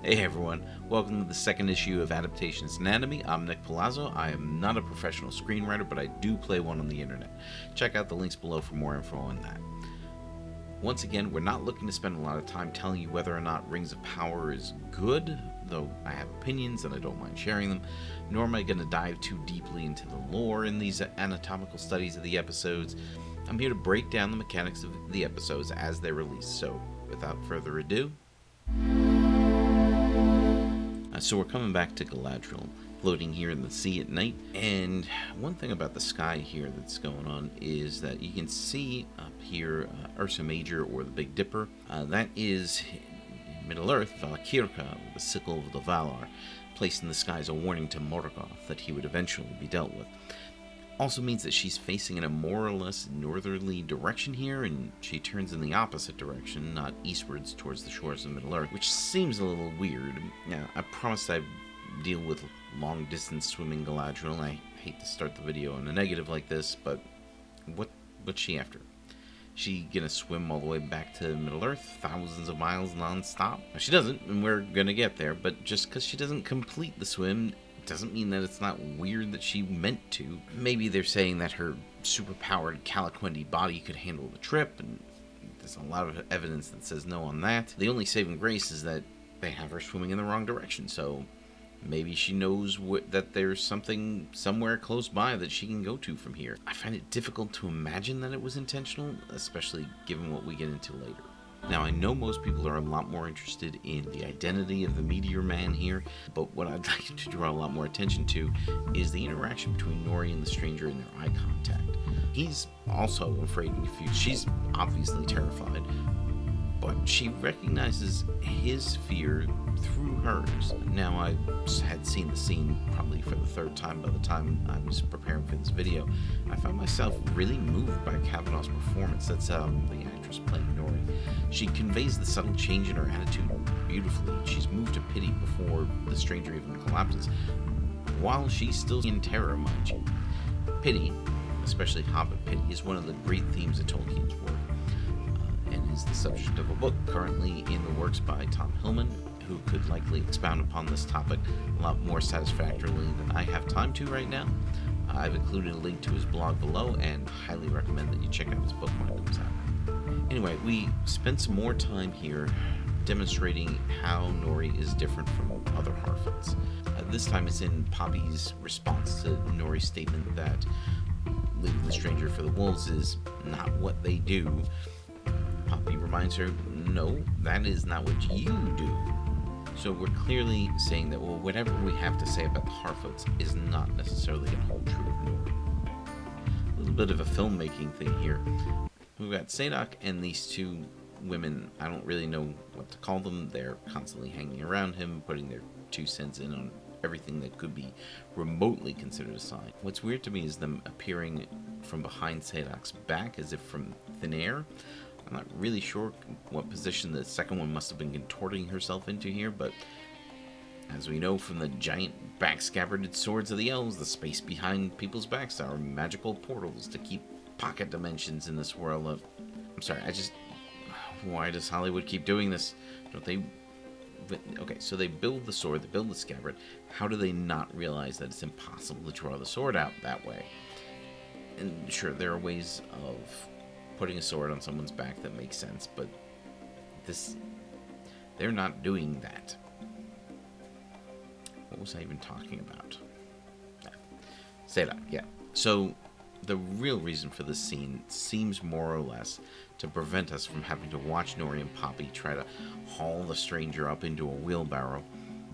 Hey everyone, welcome to the second issue of Adaptation's Anatomy. I'm Nick Palazzo. I am not a professional screenwriter, but I do play one on the internet. Check out the links below for more info on that. Once again, we're not looking to spend a lot of time telling you whether or not Rings of Power is good, though I have opinions and I don't mind sharing them, nor am I going to dive too deeply into the lore in these anatomical studies of the episodes. I'm here to break down the mechanics of the episodes as they're released, so without further ado... So we're coming back to Galadriel, floating here in the sea at night, and one thing about the sky here that's going on is that you can see up here Ursa Major, or the Big Dipper. That is Middle-earth, Valakirka, the sickle of the Valar, placed in the sky as a warning to Morgoth that he would eventually be dealt with. Also means that she's facing in a more or less northerly direction here, and she turns in the opposite direction, not eastwards towards the shores of Middle-earth, which seems a little weird. Now, I promised I'd deal with long-distance swimming Galadriel. I hate to start the video on a negative like this, but what's she after? She gonna swim all the way back to Middle-earth, thousands of miles non-stop? She doesn't, and we're gonna get there, but just because she doesn't complete the swim doesn't mean that it's not weird that she meant to. Maybe they're saying that her superpowered Calaquendi body could handle the trip, and there's a lot of evidence that says no on that. The only saving grace is that they have her swimming in the wrong direction, so maybe she knows that there's something somewhere close by that she can go to from here. I find it difficult to imagine that it was intentional, especially given what we get into later. Now, I know most people are a lot more interested in the identity of the Meteor Man here, but what I'd like to draw a lot more attention to is the interaction between Nori and the stranger and their eye contact. He's also afraid and confused. She's obviously terrified, but she recognizes his fear through hers. Now, I had seen the scene probably for the third time by the time I was preparing for this video. I found myself really moved by Kavanaugh's performance. That's the actress playing Nori. She conveys the subtle change in her attitude beautifully. She's moved to pity before the stranger even collapses, while she's still in terror, mind you. Pity, especially Hobbit pity, is one of the great themes of Tolkien's work, and is the subject of a book currently in the works by Tom Hillman, who could likely expound upon this topic a lot more satisfactorily than I have time to right now. I've included a link to his blog below, and highly recommend that you check out his book when it comes out. Anyway, we spent some more time here demonstrating how Nori is different from other Harfoots. This time it's in Poppy's response to Nori's statement that leaving the stranger for the wolves is not what they do. Poppy reminds her, no, that is not what you do. So we're clearly saying that, well, whatever we have to say about the Harfoots is not necessarily going to hold true of Nori. A little bit of a filmmaking thing here. We've got Sadok and these two women. I don't really know what to call them. They're constantly hanging around him, putting their 2 cents in on everything that could be remotely considered a sign. What's weird to me is them appearing from behind Sadok's back as if from thin air. I'm not really sure what position the second one must have been contorting herself into here, but as we know from the giant back-scabbarded swords of the elves, the space behind people's backs are magical portals to keep pocket dimensions in this world of... I'm sorry, why does Hollywood keep doing this? Don't they... Okay, so they build the sword, they build the scabbard. How do they not realize that it's impossible to draw the sword out that way? And sure, there are ways of putting a sword on someone's back that makes sense, but they're not doing that. What was I even talking about? Sadok, yeah. So the real reason for this scene seems more or less to prevent us from having to watch Nori and Poppy try to haul the stranger up into a wheelbarrow,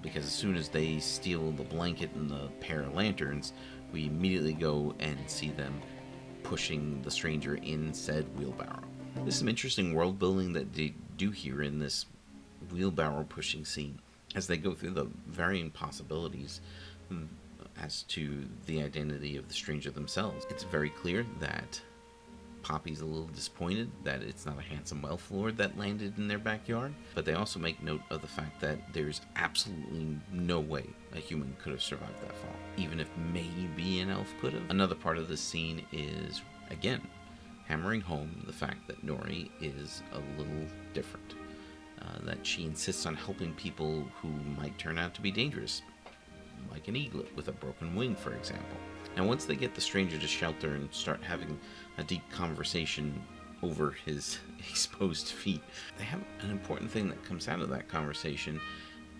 because as soon as they steal the blanket and the pair of lanterns, we immediately go and see them pushing the stranger in said wheelbarrow. There's some interesting world building that they do here in this wheelbarrow pushing scene as they go through the varying possibilities as to the identity of the stranger themselves. It's very clear that Poppy's a little disappointed that it's not a handsome elf lord that landed in their backyard, but they also make note of the fact that there's absolutely no way a human could have survived that fall, even if maybe an elf could have. Another part of this scene is, again, hammering home the fact that Nori is a little different. that she insists on helping people who might turn out to be dangerous, like an eaglet with a broken wing, for example. Now, once they get the stranger to shelter and start having a deep conversation over his exposed feet, they have an important thing that comes out of that conversation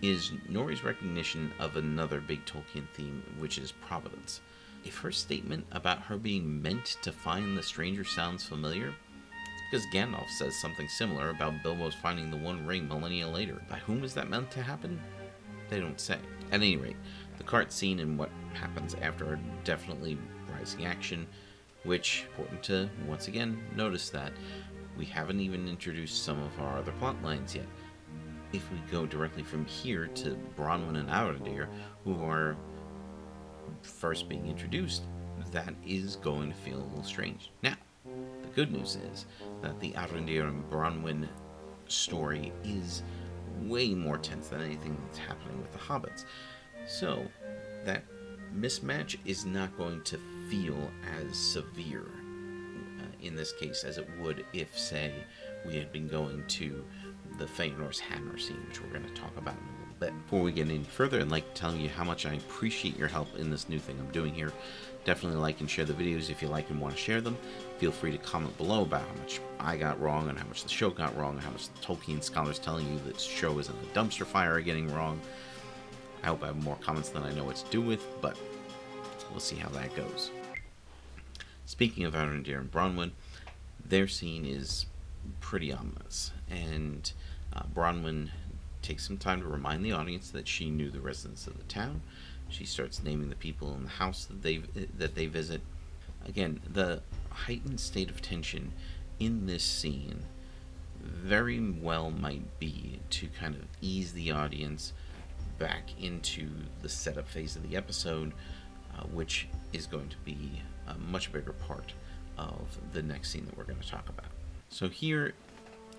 is Nori's recognition of another big Tolkien theme, which is providence. If her statement about her being meant to find the stranger sounds familiar, it's because Gandalf says something similar about Bilbo's finding the One Ring millennia later. By whom is that meant to happen? They don't say. At any rate, the cart scene and what happens after are definitely rising action, which, important to once again notice that we haven't even introduced some of our other plot lines yet. If we go directly from here to Bronwyn and Arondir, who are first being introduced, that is going to feel a little strange. Now, the good news is that the Arondir and Bronwyn story is way more tense than anything that's happening with the hobbits. So, that mismatch is not going to feel as severe in this case as it would if, say, we had been going to the Feanor's hammer scene, which we're going to talk about in a little bit. Before we get any further, I'd like to tell you how much I appreciate your help in this new thing I'm doing here. Definitely like and share the videos if you like and want to share them. Feel free to comment below about how much I got wrong and how much the show got wrong and how much the Tolkien scholars telling you that the show isn't a dumpster fire are getting wrong. I hope I have more comments than I know what to do with, but we'll see how that goes. Speaking of Arondir and Bronwyn, their scene is pretty ominous, and Bronwyn takes some time to remind the audience that she knew the residents of the town. She starts naming the people in the house that they visit. Again, the heightened state of tension in this scene very well might be to kind of ease the audience back into the setup phase of the episode, which is going to be a much bigger part of the next scene that we're going to talk about. So here,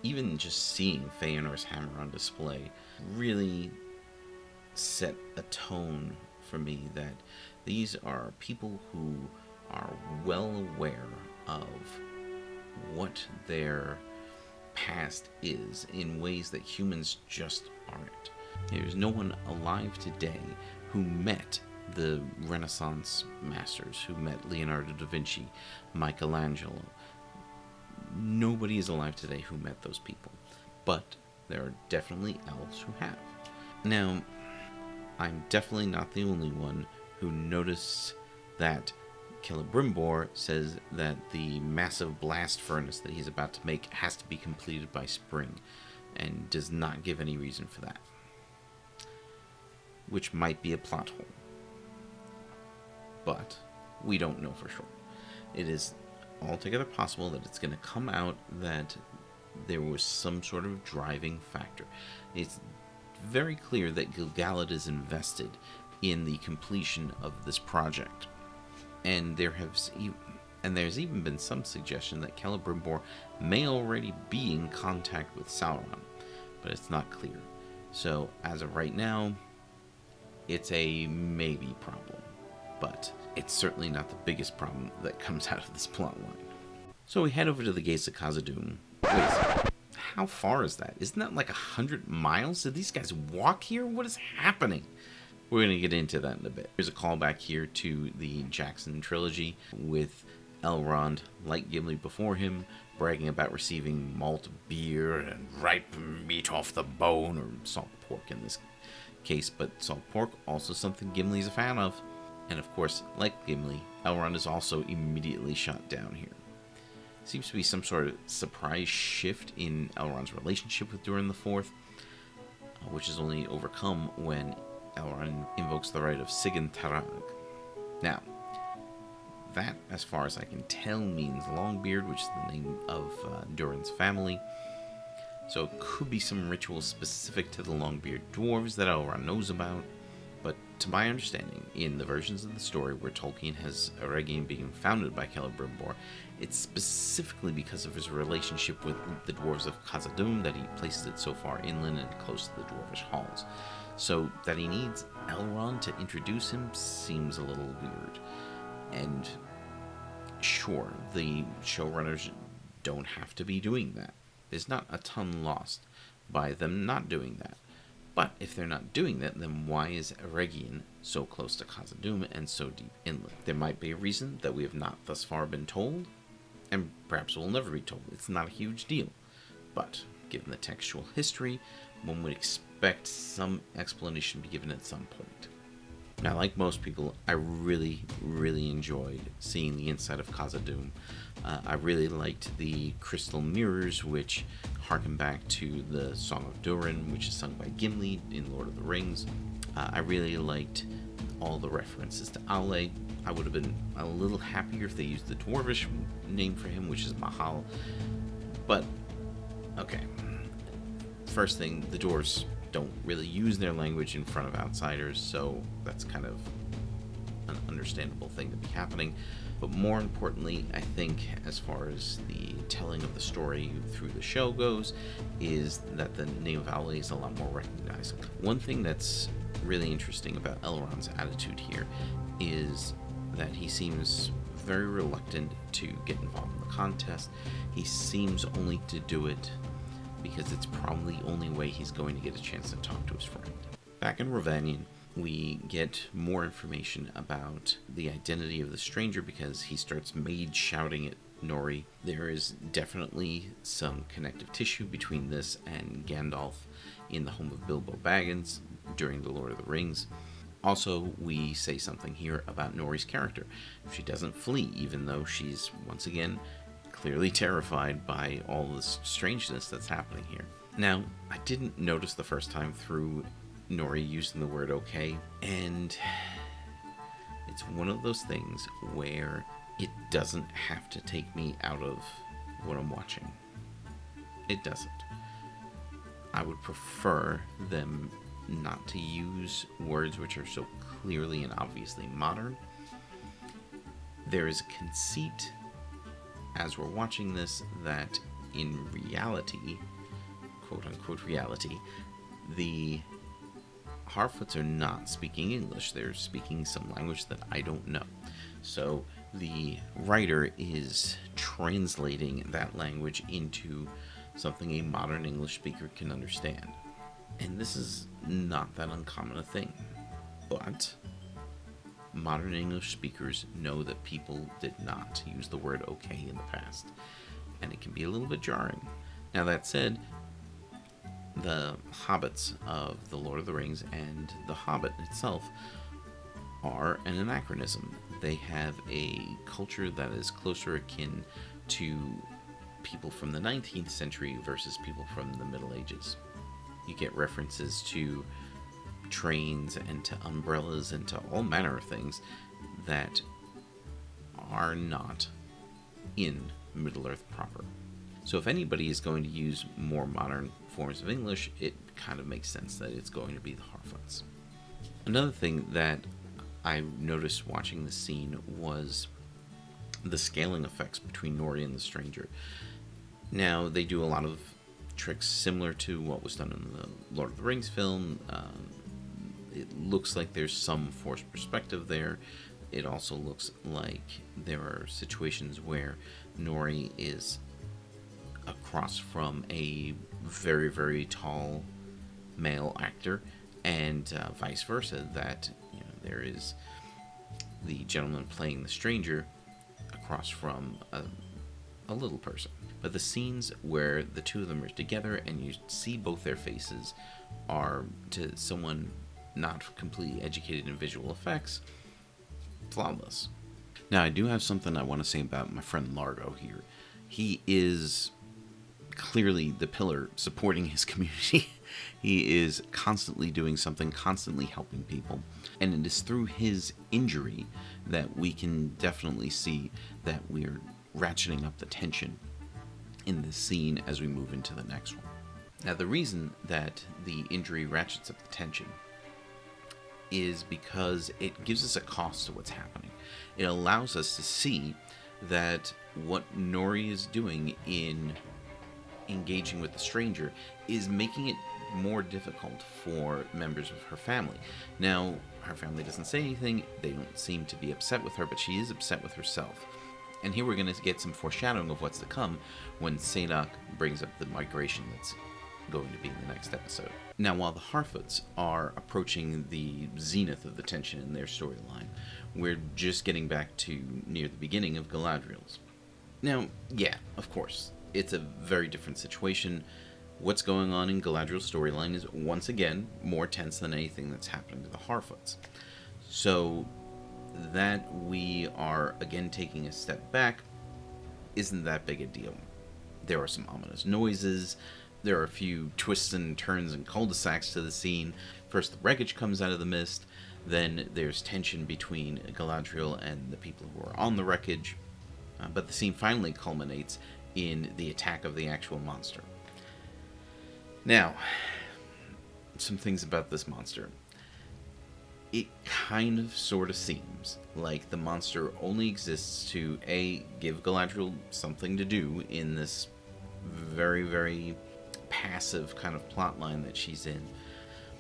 even just seeing Feanor's hammer on display really set a tone for me that these are people who are well aware of what their past is in ways that humans just aren't. There's no one alive today who met the Renaissance masters, who met Leonardo da Vinci, Michelangelo. Nobody is alive today who met those people, but there are definitely elves who have. Now, I'm definitely not the only one who noticed that Celebrimbor says that the massive blast furnace that he's about to make has to be completed by spring, and does not give any reason for that, which might be a plot hole. But we don't know for sure. It is altogether possible that it's going to come out that there was some sort of driving factor. It's very clear that Gil-galad is invested in the completion of this project, and there's even been some suggestion that Celebrimbor may already be in contact with Sauron, but it's not clear. So as of right now, it's a maybe problem, but it's certainly not the biggest problem that comes out of this plotline. So we head over to the gates of Khazad-dûm. Wait, how far is that? Isn't that like 100 miles? Did these guys walk here? What is happening? We're going to get into that in a bit. There's a callback here to the Jackson trilogy with Elrond, like Gimli before him, bragging about receiving malt beer and ripe meat off the bone, or salt pork in this case, but salt pork, also something Gimli's a fan of. And of course, like Gimli, Elrond is also immediately shot down here. Seems to be some sort of surprise shift in Elrond's relationship with Durin IV, which is only overcome when Elrond invokes the right of Sigyn Tarag. Now, that, as far as I can tell, means Longbeard, which is the name of Durin's family. So it could be some ritual specific to the Longbeard dwarves that Elrond knows about. But to my understanding, in the versions of the story where Tolkien has Eregion being founded by Celebrimbor, it's specifically because of his relationship with the dwarves of Khazad-dûm that he places it so far inland and close to the dwarvish halls. So that he needs Elrond to introduce him seems a little weird. And sure, the showrunners don't have to be doing that. There's not a ton lost, by them not doing that. But if they're not doing that, then why is Eregion so close to Khazad-dûm and so deep inland? There might be a reason that we have not thus far been told, and perhaps we'll never be told. It's not a huge deal. But given the textual history, one would expect some explanation to be given at some point. Now, like most people, I really, really enjoyed seeing the inside of Khazad-dûm. I really liked the crystal mirrors, which harken back to the Song of Durin, which is sung by Gimli in Lord of the Rings. I really liked all the references to Ale. I would have been a little happier if they used the Dwarvish name for him, which is Mahal. But, okay. First thing, the dwarves don't really use their language in front of outsiders, so that's kind of an understandable thing to be happening. But more importantly, I think as far as the telling of the story through the show goes, is that the name of Ale is a lot more recognizable. One thing that's really interesting about Elrond's attitude here is that he seems very reluctant to get involved in the contest. He seems only to do it because it's probably the only way he's going to get a chance to talk to his friend. Back in Rhovanion, we get more information about the identity of the stranger because he starts mage shouting at Nori. There is definitely some connective tissue between this and Gandalf in the home of Bilbo Baggins during The Lord of the Rings. Also, we say something here about Nori's character. She doesn't flee, even though she's, once again, clearly terrified by all this strangeness that's happening here. Now, I didn't notice the first time through Nori using the word okay, and it's one of those things where it doesn't have to take me out of what I'm watching. It doesn't. I would prefer them not to use words which are so clearly and obviously modern. There is a conceit as we're watching this that in reality, quote unquote reality, the Harfoots are not speaking English. They're speaking some language that I don't know. So the writer is translating that language into something a modern English speaker can understand. And this is not that uncommon a thing. But modern English speakers know that people did not use the word okay in the past. And it can be a little bit jarring. Now that said, the hobbits of The Lord of the Rings and The Hobbit itself are an anachronism. They have a culture that is closer akin to people from the 19th century versus people from the Middle Ages. You get references to trains and to umbrellas and to all manner of things that are not in Middle-earth proper. So if anybody is going to use more modern forms of English, it kind of makes sense that it's going to be the Harfoots. Another thing that I noticed watching the scene was the scaling effects between Nori and the stranger. Now, they do a lot of tricks similar to what was done in the Lord of the Rings film. It looks like there's some forced perspective there. It also looks like there are situations where Nori is across from a very, very tall male actor, and vice versa, that there is the gentleman playing the stranger across from a little person. But the scenes where the two of them are together and you see both their faces are, to someone not completely educated in visual effects, flawless. Now, I do have something I want to say about my friend Largo here. He is clearly the pillar supporting his community. He is constantly doing something, constantly helping people. And it is through his injury that we can definitely see that we're ratcheting up the tension in this scene as we move into the next one. Now, the reason that the injury ratchets up the tension is because it gives us a cost to what's happening. It allows us to see that what Nori is doing in engaging with the stranger is making it more difficult for members of her family. Now, her family doesn't say anything, they don't seem to be upset with her, but she is upset with herself. And here we're going to get some foreshadowing of what's to come when Sadok brings up the migration that's going to be in the next episode. Now, while the Harfoots are approaching the zenith of the tension in their storyline, we're just getting back to near the beginning of Galadriel's. Now, yeah, of course, it's a very different situation. What's going on in Galadriel's storyline is, once again, more tense than anything that's happening to the Harfoots. So, that we are, again, taking a step back isn't that big a deal. There are some ominous noises, there are a few twists and turns and cul-de-sacs to the scene. First, the wreckage comes out of the mist, then there's tension between Galadriel and the people who are on the wreckage, but the scene finally culminates in the attack of the actual monster. Now, some things about this monster. It kind of sort of seems like the monster only exists to, A, give Galadriel something to do in this very, very passive kind of plotline that she's in,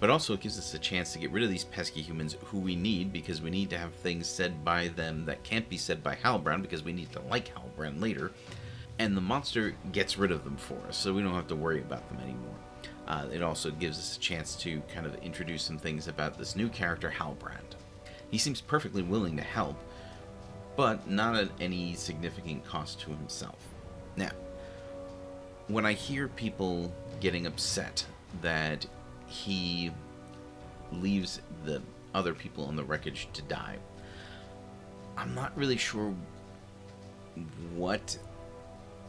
but also it gives us a chance to get rid of these pesky humans who we need, because we need to have things said by them that can't be said by Halbrand, because we need to like Halbrand later, and the monster gets rid of them for us, so we don't have to worry about them anymore. It also gives us a chance to kind of introduce some things about this new character, Halbrand. He seems perfectly willing to help, but not at any significant cost to himself. Now, when I hear people getting upset that he leaves the other people on the wreckage to die, I'm not really sure what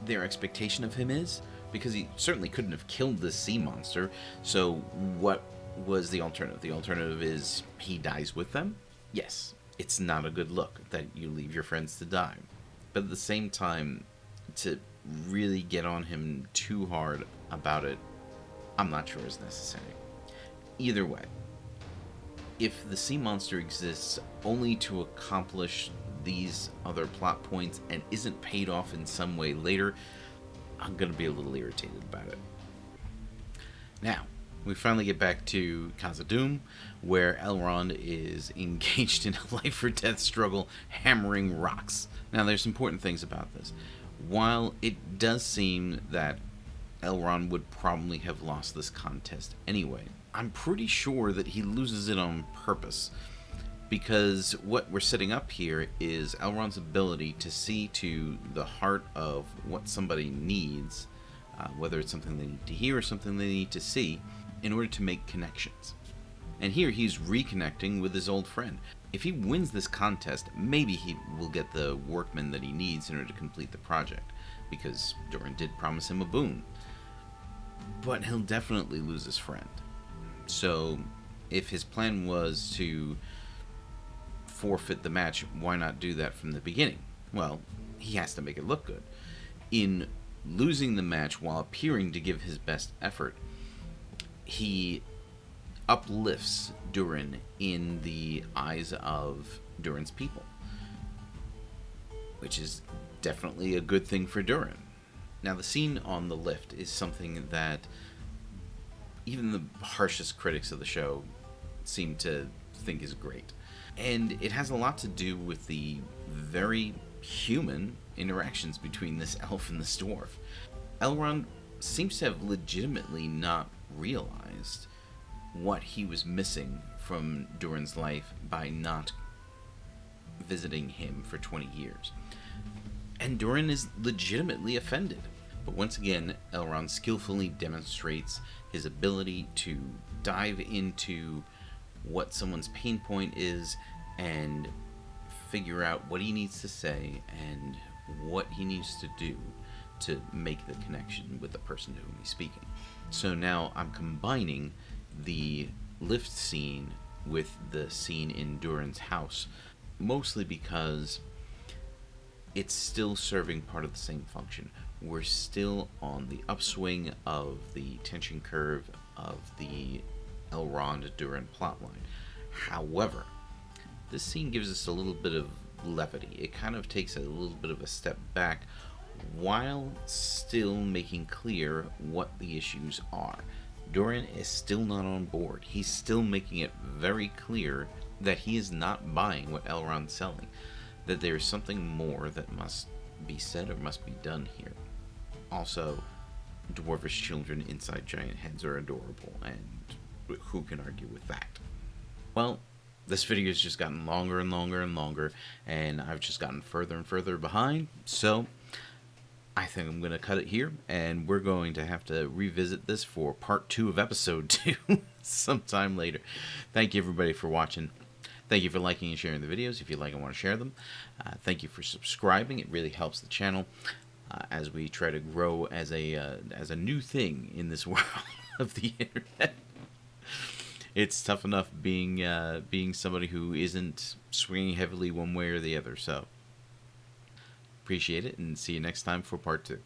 their expectation of him is, because he certainly couldn't have killed this sea monster, so what was the alternative? The alternative is he dies with them? Yes, it's not a good look that you leave your friends to die. But at the same time, to really get on him too hard about it, I'm not sure is necessary. Either way, if the sea monster exists only to accomplish these other plot points and isn't paid off in some way later, I'm going to be a little irritated about it. Now, we finally get back to Khazad-dûm, where Elrond is engaged in a life-or-death struggle, hammering rocks. Now, there's important things about this. While it does seem that Elrond would probably have lost this contest anyway, I'm pretty sure that he loses it on purpose, because what we're setting up here is Elrond's ability to see to the heart of what somebody needs, whether it's something they need to hear or something they need to see, in order to make connections. And here he's reconnecting with his old friend. If he wins this contest, maybe he will get the workmen that he needs in order to complete the project, because Durin did promise him a boon. But he'll definitely lose his friend. So, if his plan was to forfeit the match, why not do that from the beginning? Well, he has to make it look good. In losing the match while appearing to give his best effort, he uplifts Durin in the eyes of Durin's people, which is definitely a good thing for Durin. Now, the scene on the lift is something that even the harshest critics of the show seem to think is great. And it has a lot to do with the very human interactions between this elf and this dwarf. Elrond seems to have legitimately not realized what he was missing from Durin's life by not visiting him for 20 years. And Durin is legitimately offended. But once again, Elrond skillfully demonstrates his ability to dive into what someone's pain point is and figure out what he needs to say and what he needs to do to make the connection with the person to whom he's speaking. So now I'm combining the lift scene with the scene in Durin's house, mostly because it's still serving part of the same function. We're still on the upswing of the tension curve of the Elrond-Durin plotline. However, this scene gives us a little bit of levity. It kind of takes a little bit of a step back while still making clear what the issues are. Durin is still not on board. He's still making it very clear that he is not buying what Elrond's selling, that there is something more that must be said or must be done here. Also, dwarvish children inside giant heads are adorable, and who can argue with that? Well, this video has just gotten longer and longer and longer, and I've just gotten further and further behind, so I think I'm going to cut it here, and we're going to have to revisit this for part 2 of episode 2 sometime later. Thank you, everybody, for watching. Thank you for liking and sharing the videos if you like and want to share them. Thank you for subscribing. It really helps the channel as we try to grow as a new thing in this world of the internet. It's tough enough being somebody who isn't swinging heavily one way or the other. So appreciate it, and see you next time for part 2.